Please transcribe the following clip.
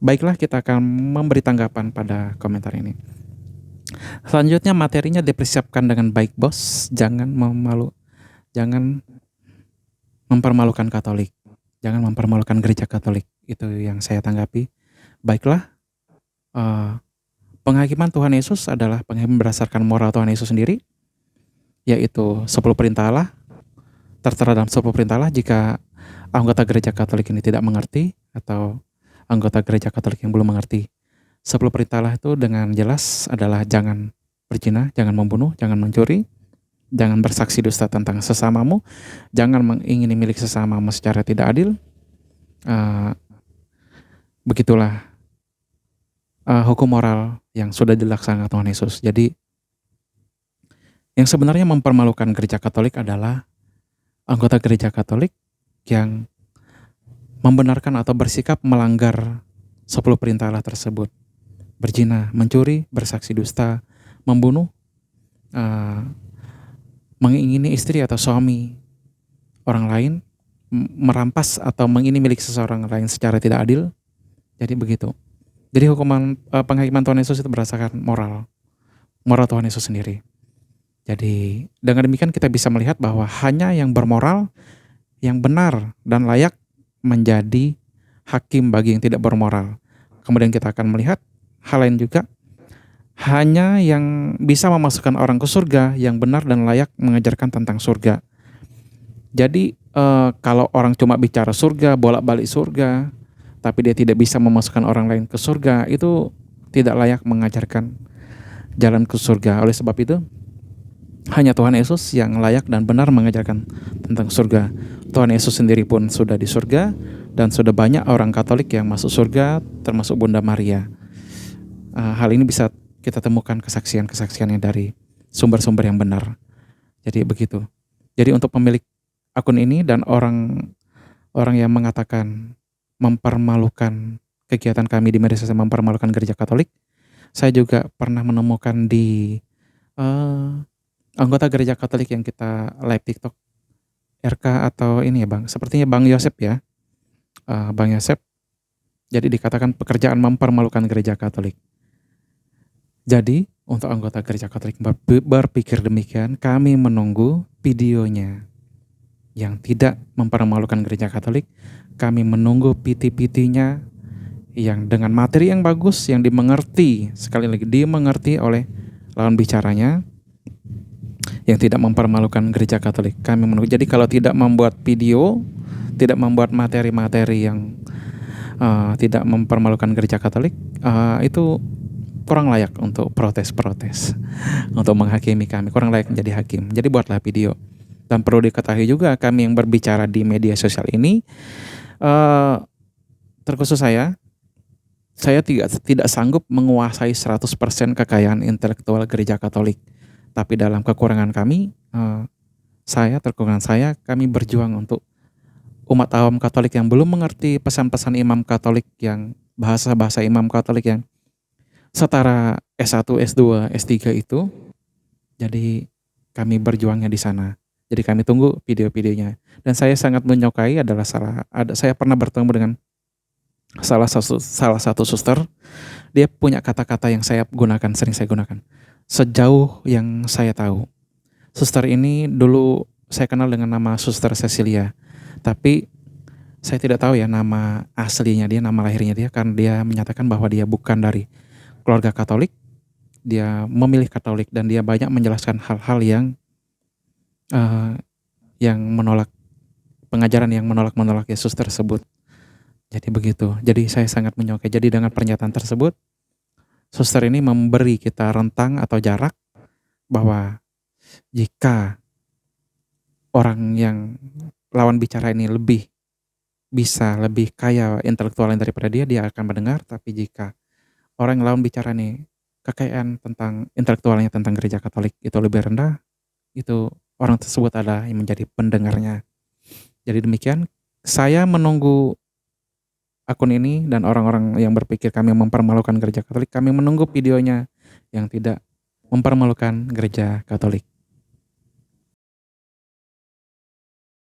Baiklah, kita akan memberi tanggapan pada komentar ini. Selanjutnya materinya dipersiapkan dengan baik, Bos. Jangan mempermalukan Katolik. Jangan mempermalukan gereja Katolik. Itu yang saya tanggapi. Baiklah, penghakiman Tuhan Yesus adalah penghakiman berdasarkan moral Tuhan Yesus sendiri, yaitu 10 perintah Allah. Tertera dalam 10 perintah Allah. Jika anggota gereja Katolik ini tidak mengerti, atau anggota gereja Katolik yang belum mengerti 10 perintah Allah itu dengan jelas adalah jangan berzina, jangan membunuh, jangan mencuri, jangan bersaksi dusta tentang sesamamu, jangan mengingini milik sesamamu secara tidak adil. Begitulah hukum moral yang sudah dilaksanakan Tuhan Yesus. Jadi yang sebenarnya mempermalukan gereja Katolik adalah anggota gereja Katolik yang membenarkan atau bersikap melanggar 10 perintah Allah tersebut. Berzina, mencuri, bersaksi dusta, membunuh, mengingini istri atau suami orang lain, merampas atau mengingini milik seseorang lain secara tidak adil. Jadi begitu. Jadi hukuman penghakiman Tuhan Yesus itu berdasarkan moral Tuhan Yesus sendiri. Jadi dengan demikian kita bisa melihat bahwa hanya yang bermoral, yang benar dan layak menjadi hakim bagi yang tidak bermoral. Kemudian kita akan melihat hal lain juga, hanya yang bisa memasukkan orang ke surga yang benar dan layak mengajarkan tentang surga. Jadi kalau orang cuma bicara surga, bolak-balik surga, tapi dia tidak bisa memasukkan orang lain ke surga, itu tidak layak mengajarkan jalan ke surga. Oleh sebab itu, hanya Tuhan Yesus yang layak dan benar mengajarkan tentang surga. Tuhan Yesus sendiri pun sudah di surga, dan sudah banyak orang Katolik yang masuk surga, termasuk Bunda Maria. Hal ini bisa kita temukan kesaksian-kesaksiannya dari sumber-sumber yang benar. Jadi begitu. Jadi untuk pemilik akun ini dan orang yang mengatakan mempermalukan kegiatan kami di media sosial, mempermalukan gereja Katolik, saya juga pernah menemukan di anggota gereja Katolik yang kita live TikTok RK atau ini ya Bang, sepertinya Bang Yosep ya, Bang Yosep. Jadi dikatakan pekerjaan mempermalukan gereja Katolik. Jadi untuk anggota gereja Katolik berpikir demikian, kami menunggu videonya yang tidak mempermalukan gereja Katolik. Kami menunggu PT-PT-nya yang dengan materi yang bagus, yang dimengerti, sekali lagi dimengerti oleh lawan bicaranya, yang tidak mempermalukan gereja Katolik. Kami menunggu. Jadi kalau tidak membuat video, tidak membuat materi-materi yang tidak mempermalukan gereja Katolik, itu kurang layak untuk protes-protes, untuk menghakimi kami, kurang layak menjadi hakim. Jadi buatlah video. Dan perlu diketahui juga, kami yang berbicara di media sosial ini, terkhusus saya tidak sanggup menguasai 100% kekayaan intelektual gereja Katolik. Tapi dalam kekurangan kami, kami berjuang untuk umat awam Katolik yang belum mengerti pesan-pesan imam Katolik, yang bahasa-bahasa imam Katolik yang setara S1, S2, S3 itu. Jadi kami berjuangnya di sana. Jadi kami tunggu video-videonya. Dan saya sangat menyukai adalah saya pernah bertemu dengan salah satu suster. Dia punya kata-kata yang sering saya gunakan. Sejauh yang saya tahu, suster ini dulu saya kenal dengan nama Suster Cecilia. Tapi saya tidak tahu ya nama aslinya dia, nama lahirnya dia, karena dia menyatakan bahwa dia bukan dari keluarga Katolik. Dia memilih Katolik dan dia banyak menjelaskan hal-hal yang menolak, pengajaran yang menolak Yesus tersebut. Jadi begitu. Jadi saya sangat menyukai. Jadi dengan pernyataan tersebut, suster ini memberi kita rentang atau jarak bahwa jika orang yang lawan bicara ini lebih kaya intelektualnya daripada dia akan mendengar. Tapi jika orang yang lawan bicara ini kekayaan tentang intelektualnya tentang gereja Katolik itu lebih rendah, itu orang tersebut adalah yang menjadi pendengarnya. Jadi demikian, saya menunggu akun ini dan orang-orang yang berpikir kami mempermalukan gereja Katolik, kami menunggu videonya yang tidak mempermalukan gereja Katolik.